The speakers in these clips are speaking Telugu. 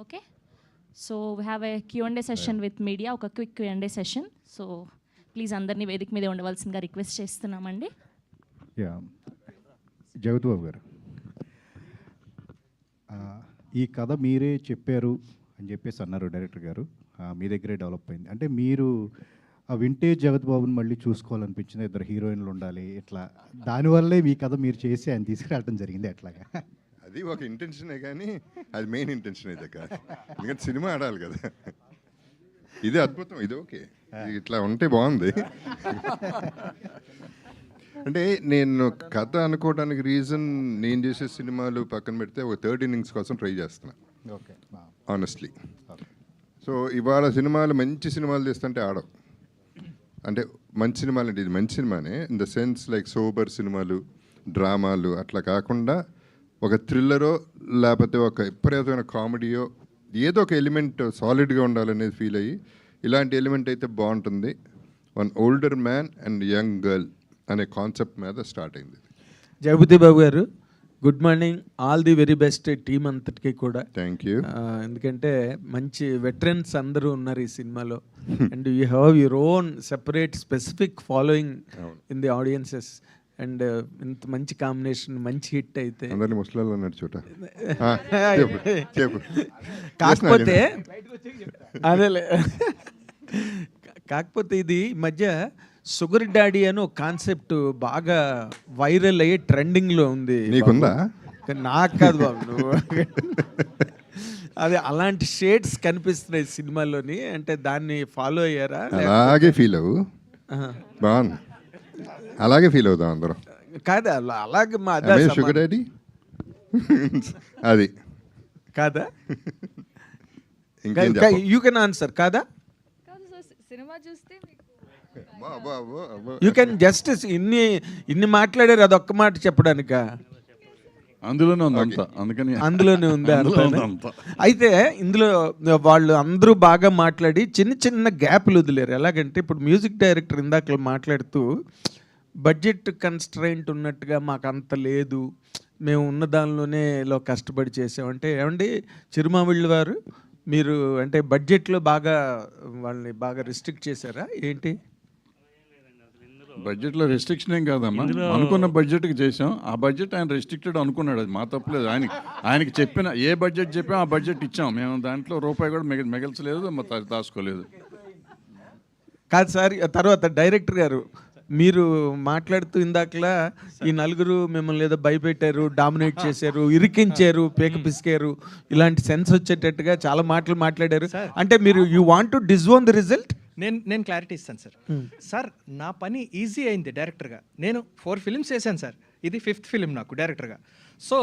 Okay, so we have a Q&A session with media, ఒక quick Q&A session. So please అందరినీ వేదిక మీద ఉండవలసిందిగా రిక్వెస్ట్ చేస్తున్నామండి. జగత్ బాబు గారు, ఈ కథ మీరే చెప్పారు అని చెప్పేసి అన్నారు డైరెక్టర్ గారు, మీ దగ్గరే డెవలప్ అయింది అంటే మీరు ఆ వింటేజ్ జగత్ బాబుని మళ్ళీ చూసుకోవాలనిపించింది, ఇద్దరు హీరోయిన్లు ఉండాలి ఇట్లా, దానివల్లే మీ కథ మీరు చేసి ఆయన తీసుకురావడం జరిగింది ఎట్లాగా? అది ఒక ఇంటెన్షనే కానీ అది మెయిన్ ఇంటెన్షన్ అయితే కాదు, ఎందుకంటే సినిమా ఆడాలి కదా. ఇది అద్భుతం, ఇది ఓకే, ఇట్లా ఉంటే బాగుంది. అంటే నేను కథ అనుకోవడానికి రీజన్, నేను చేసే సినిమాలు పక్కన పెడితే ఒక థర్డ్ ఇన్నింగ్స్ కోసం ట్రై చేస్తున్నా ఆనెస్ట్లీ. సో ఇవాళ సినిమాలు మంచి సినిమాలు తీస్తుంటే ఆడవు, అంటే మంచి సినిమాలు అంటే ఇది మంచి సినిమానే in the sense like sober సినిమాలు, డ్రామాలు అట్లా కాకుండా ఒక థ్రిల్లరో లేకపోతే ఒక విపరీతమైన కామెడీయో ఏదో ఒక ఎలిమెంట్ సాలిడ్గా ఉండాలనేది ఫీల్ అయ్యి ఇలాంటి ఎలిమెంట్ అయితే బాగుంటుంది. One older man and young girl అనే కాన్సెప్ట్ మీద స్టార్ట్ అయింది. జగపతి బాబు గారు, good morning, all the very best team అంతటికి కూడా. Thank you. ఎందుకంటే మంచి వెటరన్స్ అందరూ ఉన్నారు ఈ సినిమాలో and you have your own separate specific following in the audiences and ఇంత మంచి కాంబినేషన్, మంచి హిట్ అయితే అందరినీ ముసలాళ్ళు అన్నట్టు చూడ. కాకపోతే అదేలే, కాకపోతే ఇది ఈ మధ్య షుగర్ డాడీ అని ఒక కాన్సెప్ట్ బాగా వైరల్ అయ్యి ట్రెండింగ్లో ఉంది. నీకుందా? నాకు కాదు బాబు, నువ్వు అదే అలాంటి షేడ్స్ కనిపిస్తున్నాయి సినిమాలోని, అంటే దాన్ని ఫాలో అయ్యారా? అలాగే ఫీల్ అవ్వు, బాగుంది, అలాగే ఫీల్ అవుతాం అందరం. కాదా అలాగే మా షుగర్ డాడీ అది కాదా? ఇంకేం యూ కెన్ ఆన్సర్ కాదా? సినిమా చూస్తే యూ కెన్ జస్ట్ ఇన్ని మాట్లాడారు, అదొక్క మాట చెప్పడానిక? అందులోనే ఉంది అంతా, అందుకని అందులోనే ఉంది అంతా. అయితే ఇందులో వాళ్ళు అందరూ బాగా మాట్లాడి చిన్న చిన్న గ్యాప్లు వదిలేరు. ఎలాగంటే ఇప్పుడు మ్యూజిక్ డైరెక్టర్ ఇందాక మాట్లాడుతూ బడ్జెట్ కన్స్ట్రైంట్ ఉన్నట్టుగా మాకు అంత లేదు, మేము ఉన్న దానిలోనే ఇలా కష్టపడి చేసామంటే, ఏమండి చిరుమామిళ్ళ వారు, మీరు అంటే బడ్జెట్లో బాగా వాళ్ళని బాగా రిస్ట్రిక్ట్ చేశారా ఏంటి? బడ్జెట్లో రెస్ట్రిక్షన్ ఏం కాదమ్మా, అనుకున్న బడ్జెట్కి చేసాం. ఆ బడ్జెట్ ఆయన రెస్ట్రిక్టెడ్ అనుకున్నాడు, అది మా తప్పలేదు. ఆయనకి చెప్పిన ఏ బడ్జెట్ చెప్పాం ఆ బడ్జెట్ ఇచ్చాం మేము, దాంట్లో రూపాయి కూడా మిగల్చలేదు, దాచుకోలేదు. కాదు సార్, తర్వాత డైరెక్టర్ గారు మీరు మాట్లాడుతూ ఇందాకలా ఈ నలుగురు మిమ్మల్ని ఏదో భయపెట్టారు, డామినేట్ చేశారు, ఇరికించారు, పేక పిసికారు, ఇలాంటి సెన్స్ వచ్చేటట్టుగా చాలా మాటలు మాట్లాడారు. అంటే మీరు you want to disown the result? నేను క్లారిటీ ఇస్తాను సార్. సార్ నా పని ఈజీ అయింది డైరెక్టర్గా. నేను 4 ఫిలిమ్స్ చేశాను సార్, ఇది 5th ఫిలిం నాకు డైరెక్టర్గా. సో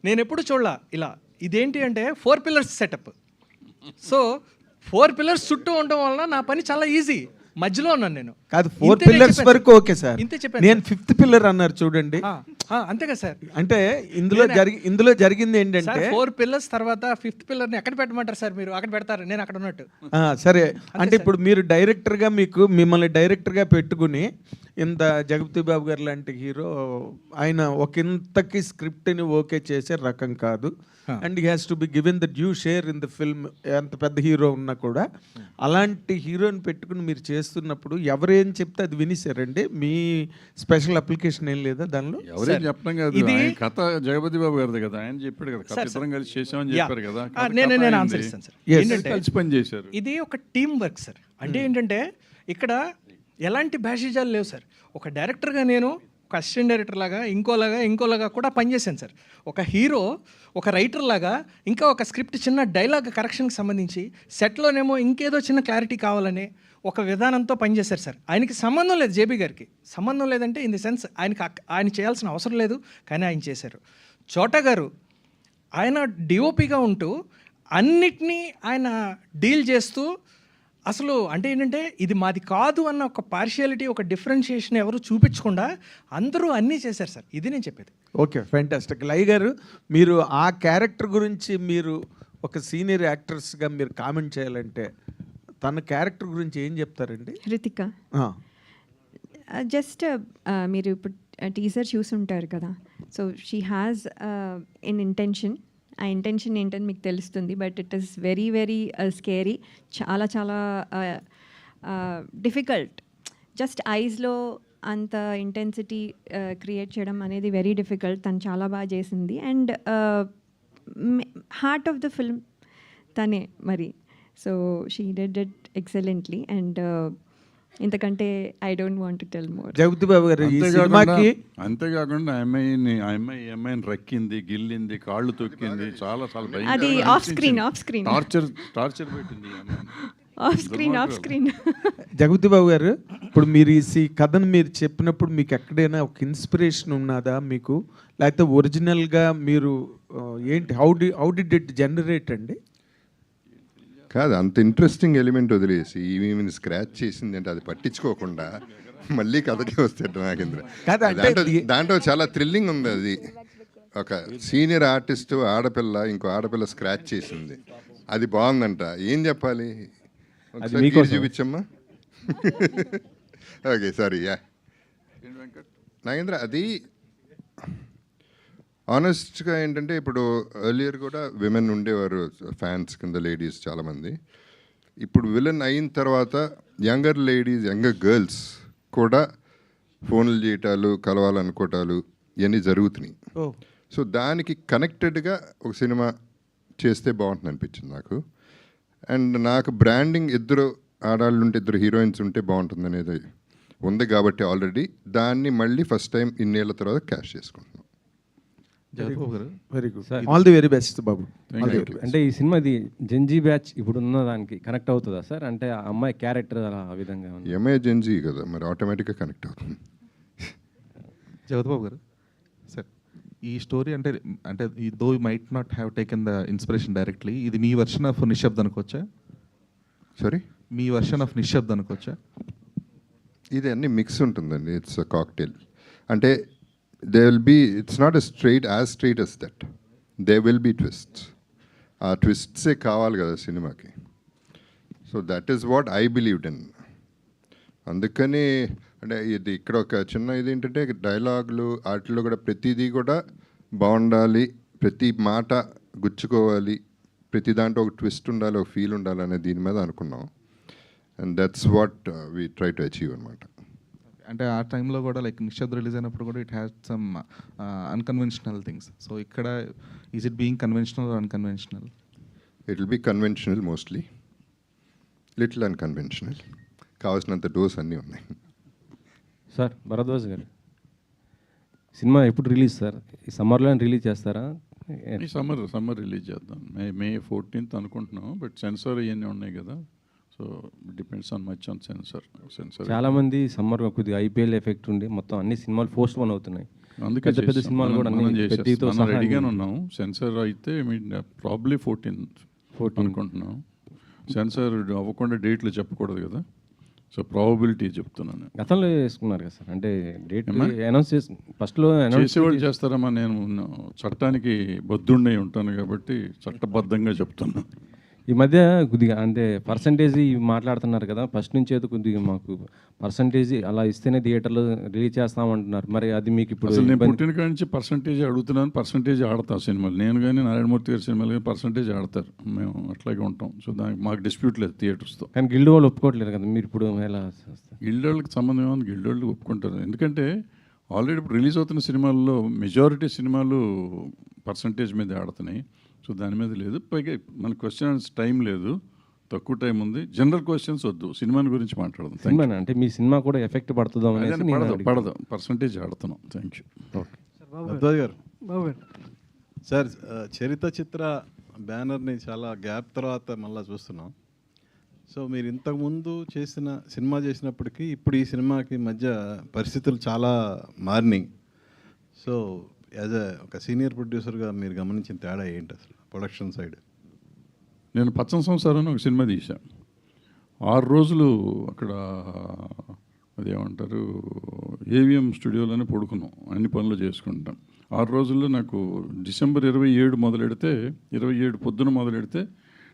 నేను ఎప్పుడు చూడలా ఇలా. ఇదేంటి అంటే 4 పిల్లర్స్ సెటప్. సో 4 పిల్లర్స్ చుట్టూ ఉండడం వలన నా పని చాలా ఈజీ. మధ్యలో ఉన్నాను నేను. కాదు, 4 పిల్లర్స్ వరకు ఓకే సార్, ఇంతే చెప్పాను. నేను 5th పిల్లర్ అన్నారు చూడండి, అంతే కదా సార్. అంటే ఇందులో జరిగింది ఏంటంటే 4 పిల్లర్స్ తర్వాత 5th పిల్లర్ని ఎక్కడ పెట్టమంటారు సార్? మీరు అక్కడ పెడతారు, నేను అక్కడ ఉన్నట్టు. సరే, అంటే ఇప్పుడు మీరు డైరెక్టర్గా మిమ్మల్ని డైరెక్టర్గా పెట్టుకుని ఇంత జగపతి బాబు గారు లాంటి హీరో ఆయన ఒకంతకి స్క్రిప్ట్ని ఓకే చేసే రకం కాదు. And he has to be given the due share in the film. ఎంత పెద్ద హీరో ఉన్నా కూడా అలాంటి హీరోని పెట్టుకుని మీరు చేస్తున్నప్పుడు ఎవరేం చెప్తే అది వినిసారండి? మీ స్పెషల్ అప్లికేషన్ ఏం లేదా దానిలో? ఎవరేం చెప్పడం కాదు, ఆయన కథ జగపతి బాబు గారిది కదా, ఆయన చెప్పాడు కదా, కథ ఇద్దరం కలిసి చేసామని చెప్పారు కదా. నేను ఆన్సర్ ఇస్తాను సార్. ఏంటంటే కలిసి పని చేశారు, ఇది ఒక టీం వర్క్ సార్. అంటే ఏంటంటే ఇక్కడ ఎలాంటి భాషిజాలు లేవు సార్. ఒక డైరెక్టర్గా నేను ఒక అసిస్టెంట్ డైరెక్టర్ లాగా ఇంకోలాగా కూడా పనిచేశాను సార్. ఒక హీరో ఒక రైటర్ లాగా ఇంకా ఒక స్క్రిప్ట్ చిన్న డైలాగ్ కరెక్షన్కి సంబంధించి సెట్లోనేమో ఇంకేదో చిన్న క్లారిటీ కావాలనే ఒక విధానంతో పనిచేశారు సార్. ఆయనకి సంబంధం లేదు, జేబీ గారికి సంబంధం లేదంటే ఇన్ ది సెన్స్ ఆయన చేయాల్సిన అవసరం లేదు, కానీ ఆయన చేశారు. చోటా గారు ఆయన డిఓపిగా ఉంటూ అన్నిటినీ ఆయన డీల్ చేస్తూ, అసలు అంటే ఏంటంటే ఇది మాది కాదు అన్న ఒక పార్షియాలిటీ, ఒక డిఫరెన్షియేషన్ ఎవరు చూపించకుండా అందరూ అన్నీ చేశారు సార్. ఇది నేను చెప్పేది. Okay, fantastic. లై గారు, మీరు ఆ క్యారెక్టర్ గురించి మీరు ఒక సీనియర్ యాక్టర్స్గా మీరు కామెంట్ చేయాలంటే తన క్యారెక్టర్ గురించి ఏం చెప్తారండి? హృతిక జస్ట్ మీరు ఇప్పుడు టీజర్ చూసుంటారు కదా. So she has N intention ఆ ఇంటెన్షన్ ఏంటని మీకు తెలుస్తుంది. But it is very very scary, చాలా చాలా డిఫికల్ట్. జస్ట్ ఐస్లో అంత ఇంటెన్సిటీ క్రియేట్ చేయడం అనేది వెరీ డిఫికల్ట్. తను చాలా బాగా చేసింది. And heart of the film తనే మరి. So she did it excellently. And ఇంతకంటే I don't want to tell more. Jagapathi Babu గారు ఈ సినిమాకి అంతేకాకుండా అమ్మాయిని రక్కింది, గిల్లింది, కాళ్ళు తొక్కింది, చాలా చాలా భయంకరంగా అది ఆఫ్ స్క్రీన్ టార్చర్ పెట్టింది ఈ అమ్మాయిని. ఆఫ్ స్క్రీన్ జగపతి బాబు గారు, ఇప్పుడు మీరు ఈ కథను మీరు చెప్పినప్పుడు మీకు ఎక్కడైనా ఒక ఇన్స్పిరేషన్ ఉన్నదా మీకు, లేకపోతే ఒరిజినల్గా మీరు ఏంటి హౌ డిడ్ ఇట్ జనరేట్ అండి? కాదు, అంత ఇంట్రెస్టింగ్ ఎలిమెంట్ వదిలేసి ఈమెను స్క్రాచ్ చేసింది అంటే అది పట్టించుకోకుండా మళ్ళీ కథకి వస్తాడు నాగేంద్ర. కాదు, అంటే దాంట్లో చాలా థ్రిల్లింగ్ ఉంది. అది ఒక సీనియర్ ఆర్టిస్ట్ ఆడపిల్ల ఇంకో ఆడపిల్ల స్క్రాచ్ చేసింది, అది బాగుందంట. ఏం చెప్పాలి, చూపించమ్మా. Okay, sorry. యా నాగేంద్ర, అది ఆనెస్ట్గా ఏంటంటే ఇప్పుడు ఎర్లియర్ కూడా విమెన్ ఉండేవారు ఫ్యాన్స్ కింద, లేడీస్ చాలామంది. ఇప్పుడు విలన్ అయిన తర్వాత యంగర్ లేడీస్, యంగర్ గర్ల్స్ కూడా ఫోన్లు చేయటాలు, కలవాలనుకోవటాలు ఇవన్నీ జరుగుతున్నాయి. సో దానికి కనెక్టెడ్గా ఒక సినిమా చేస్తే బాగుంటుంది అనిపించింది నాకు. అండ్ నాకు బ్రాండింగ్ ఇద్దరు ఆడాళ్ళు ఉంటే, ఇద్దరు హీరోయిన్స్ ఉంటే బాగుంటుంది అనేది ఉంది కాబట్టి ఆల్రెడీ దాన్ని మళ్ళీ ఫస్ట్ టైం ఇన్నేళ్ల తర్వాత క్యాష్ చేసుకుంటున్నాం. Very good, all the very best బాబు. అంటే ఈ సినిమా ఇది జెన్జీ బ్యాచ్ ఇప్పుడు ఉన్న దానికి కనెక్ట్ అవుతుందా సార్? అంటే ఆ అమ్మాయి క్యారెక్టర్ అలా ఆ విధంగా ఎంఏ జెన్జీ కదా, మరి ఆటోమేటిక్గా కనెక్ట్ అవుతుంది. జగత్ బాబు గారు సార్, ఈ స్టోరీ అంటే though you might not have taken the inspiration directly, ఇది మీ వర్షన్ ఆఫ్ నిశ్శబ్ద్ అనుకోవచ్చా? సారీ, మీ వర్షన్ ఆఫ్ నిశ్శబ్ద్ అనుకోవచ్చా? ఇది అన్ని మిక్స్ ఉంటుందండి. It's a cocktail. అంటే there will be, it's not as straight as that. There will be twists. ఆ ట్విస్ట్సే కావాలి కదా సినిమాకి. So that is what I believed in. అందుకని అంటే ఇది ఇక్కడ ఒక చిన్న ఇది ఏంటంటే డైలాగులు వాటిలో కూడా ప్రతిదీ కూడా బాగుండాలి, ప్రతి మాట గుచ్చుకోవాలి, ప్రతి దాంట్లో ఒక ట్విస్ట్ ఉండాలి, ఒక ఫీల్ ఉండాలి అనే దీని మీద అనుకున్నాం. And that's what we try to achieve అనమాట. అంటే ఆ టైంలో కూడా లైక్ నిశ్శబ్ద్ రిలీజ్ అయినప్పుడు కూడా it has some unconventional things. So ఇక్కడ is it being conventional or unconventional? It will be conventional mostly, little unconventional. కావాల్సినంత డోస్ అన్నీ ఉన్నాయి. సార్ భరద్వాజ్ గారు, సినిమా ఎప్పుడు రిలీజ్ సార్? ఈ సమ్మర్లో రిలీజ్ చేస్తారా? ఈ సమ్మర్ రిలీజ్ చేద్దాం. మే 14th అనుకుంటున్నాం. బట్ సెన్సార్ ఇవన్నీ ఉన్నాయి కదా, so depends on much on sensor. చాలామంది సమ్మర్ కొద్దిగా ఐపీఎల్ ఎఫెక్ట్ ఉండి మొత్తం అన్ని సినిమాలు పోస్ట్ పోన్ అవుతున్నాయి. అందుకే పెద్ద సినిమాలు కూడా రెడీగానే ఉన్నాం. సెన్సార్ అయితే ప్రాబ్లీ 14 అనుకుంటున్నాం. సెన్సార్ అవ్వకుండా డేట్లు చెప్పకూడదు కదా, సో ప్రాబబిలిటీ చెప్తున్నాను. గతంలో వేసుకున్నారు కదా సార్, అంటే డేట్ అనౌన్స్ చేసి ఫస్ట్లో చేసేవాళ్ళు చేస్తారమ్మా. నేను చట్టానికి బద్దుండై ఉంటాను కాబట్టి చట్టబద్ధంగా చెప్తున్నాను. ఈ మధ్య కొద్దిగా అంటే పర్సంటేజ్ మాట్లాడుతున్నారు కదా, ఫస్ట్ నుంచి ఏదో కొద్దిగా మాకు పర్సంటేజ్ అలా ఇస్తేనే థియేటర్లో రిలీజ్ చేస్తామంటున్నారు. మరి అది మీకు ఇప్పుడు అసలు నేను పుట్టిన కాడి నుంచి పర్సంటేజ్ అడుగుతున్నాను, పర్సంటేజ్ ఆడతాం సినిమాలు. నేను కానీ నారాయణమూర్తి గారి సినిమాలు కానీ పర్సంటేజ్ ఆడతారు, మేము అట్లాగే ఉంటాం. సో దానికి మాకు డిస్ప్యూట్ లేదు థియేటర్స్తో. కానీ గిల్డ్ వాళ్ళు ఒప్పుకోవట్లేదు కదా, మీరు ఇప్పుడు ఎలా? గిల్డ్ వాళ్ళకి సంబంధం ఏమో, గిల్డ్ వాళ్ళు ఒప్పుకుంటారు. ఎందుకంటే ఆల్రెడీ ఇప్పుడు రిలీజ్ అవుతున్న సినిమాల్లో మెజారిటీ సినిమాలు పర్సంటేజ్ మీద ఆడుతున్నాయి. సో దాని మీద లేదు. పైగా మన క్వశ్చన్స్ టైం లేదు, తక్కువ టైం ఉంది. జనరల్ క్వశ్చన్స్ వద్దు, సినిమాని గురించి మాట్లాడదాం. సినిమా అంటే మీ సినిమా కూడా ఎఫెక్ట్ పడుతుందో పడదు, పర్సంటేజ్ ఆడుతున్నాం. Thank you. సార్, చరిత్ర చిత్ర బ్యానర్ని చాలా గ్యాప్ తర్వాత మళ్ళీ చూస్తున్నాం. సో మీరు ఇంతకుముందు సినిమా చేసినప్పటికీ ఇప్పుడు ఈ సినిమాకి మధ్య పరిస్థితులు చాలా మారినాయి. సో యాజ్ ఒక సీనియర్ ప్రొడ్యూసర్గా మీరు గమనించిన తేడా ఏంటి అసలు ప్రొడక్షన్ సైడ్? నేను పచ్చని సంసారం ఒక సినిమా తీశాను. 6 రోజులు అక్కడ అదేమంటారు ఏవిఎం స్టూడియోలోనే పడుకున్నాం, అన్ని పనులు చేసుకుంటాం. 6 రోజుల్లో నాకు డిసెంబర్ 27 మొదలెడితే, 27 పొద్దున మొదలెడితే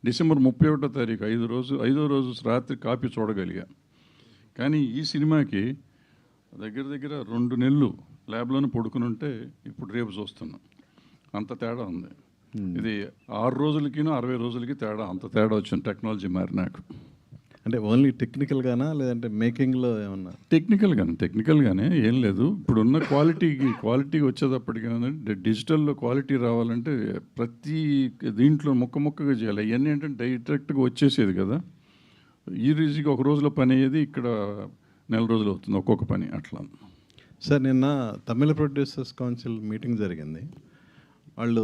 డిసెంబర్ 31వ తారీఖు 5వ రోజు రాత్రి కాపీ చూడగలిగా. కానీ ఈ సినిమాకి దగ్గర 2 నెలలు ల్యాబ్లోనే పడుకుని ఉంటే ఇప్పుడు రేపు చూస్తున్నాం. అంత తేడా ఉంది. ఇది 6 రోజులకి 60 రోజులకి తేడా, అంత తేడా వచ్చింది టెక్నాలజీ మారినాక. అంటే ఓన్లీ టెక్నికల్గానా లేదంటే మేకింగ్లో ఏమన్నా? టెక్నికల్గానే ఏం లేదు. ఇప్పుడున్న క్వాలిటీకి వచ్చేటప్పటికి ఏంటంటే డిజిటల్లో క్వాలిటీ రావాలంటే ప్రతి దీంట్లో ముక్కగా చేయాలి. ఇవన్నీ ఏంటంటే డైరెక్ట్గా వచ్చేసేది కదా, ఈజీగా ఒక రోజులో పని అయ్యేది, ఇక్కడ నెల రోజులు అవుతుంది ఒక్కొక్క పని అట్లా. సార్ నిన్న తమిళ ప్రొడ్యూసర్స్ కౌన్సిల్ మీటింగ్ జరిగింది. వాళ్ళు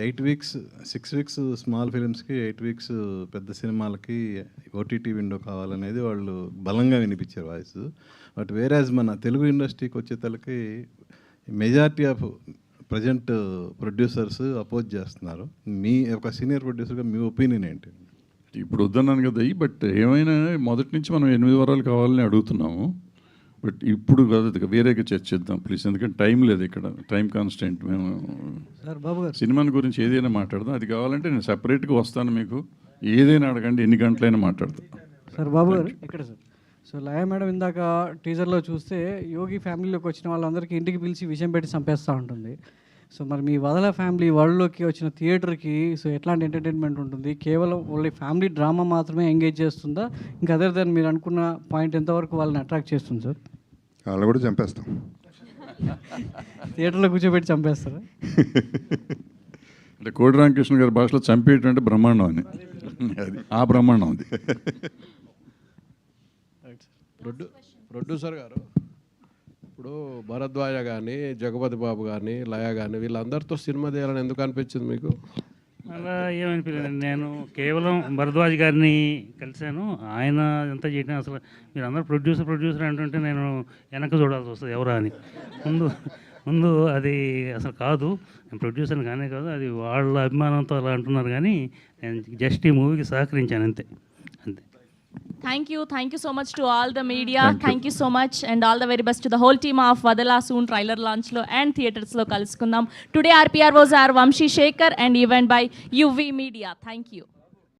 8 వీక్స్ 6 వీక్స్ స్మాల్ ఫిలిమ్స్కి 8 వీక్స్ పెద్ద సినిమాలకి ఓటీటీ విండో కావాలనేది వాళ్ళు బలంగా వినిపించారు వాయిస్. బట్ వేరాజ్ మన తెలుగు ఇండస్ట్రీకి వచ్చేతలకి majority of present producers oppose చేస్తున్నారు. మీ ఒక సీనియర్ ప్రొడ్యూసర్గా మీ ఒపీనియన్ ఏంటి? ఇప్పుడు వద్దన్నాను కదా, బట్ ఏమైనా మొదటి నుంచి మనం 8 వారాలు కావాలని అడుగుతున్నాము. బట్ ఇప్పుడు కాదు, వేరేగా చర్చిద్దాం ప్లీజ్, ఎందుకంటే టైం లేదు ఇక్కడ, టైం కాన్స్టెంట్. మేము సినిమాని గురించి ఏదైనా మాట్లాడదాం, అది కావాలంటే నేను సపరేట్గా వస్తాను, మీకు ఏదైనా అడగండి, ఎన్ని గంటలైనా మాట్లాడతాను. సార్ బాబు గారు ఇక్కడ సార్. సో లయ మేడం ఇందాక టీజర్లో చూస్తే యోగి ఫ్యామిలీలోకి వచ్చిన వాళ్ళందరికీ ఇంటికి పిలిచి విషయం పెట్టి చంపేస్తూ ఉంటుంది. సో మరి మీ వదల ఫ్యామిలీ వరల్డ్లోకి వచ్చిన థియేటర్కి సో ఎట్లాంటి ఎంటర్టైన్మెంట్ ఉంటుంది? కేవలం ఓన్లీ ఫ్యామిలీ డ్రామా మాత్రమే ఎంగేజ్ చేస్తుందా, ఇంకా అదర్ దాన్ మీరు అనుకున్న పాయింట్ ఎంతవరకు వాళ్ళని అట్రాక్ట్ చేస్తుంది సార్? వాళ్ళు కూడా చంపేస్తాం, థియేటర్లో కూర్చోబెట్టి చంపేస్తారా? అంటే కోడి రామకృష్ణ గారి భాషలో చంపేయటం అంటే బ్రహ్మాండం అని, అది ఆ బ్రహ్మాండం అది. ప్రొడ్యూసర్ గారు, ఇప్పుడు భరద్వాజ కానీ, జగపతి బాబు కానీ, లయ కానీ వీళ్ళందరితో సినిమా తీయాలని ఎందుకు అనిపించింది మీకు? అలా ఏమనిపించలేదు. నేను కేవలం భరద్వాజ్ గారిని కలిశాను, ఆయన ఎంత చేయడం అసలు మీరు అందరూ ప్రొడ్యూసర్ అంటుంటే నేను వెనక చూడాల్సి వస్తుంది ఎవరా అని. ముందు అది అసలు కాదు, నేను ప్రొడ్యూసర్ని కానే కాదు, అది వాళ్ళ అభిమానంతో అలా అంటున్నారు, కానీ నేను జస్ట్ ఈ మూవీకి సహకరించాను అంతే. Thank you so much to all the media. Thank you so much and all the very best to the whole team of Vadala. Soon trailer launch lo and theatres lo kalusukundam. Today RPR was our Vamshi Shekhar and event by UV Media. Thank you.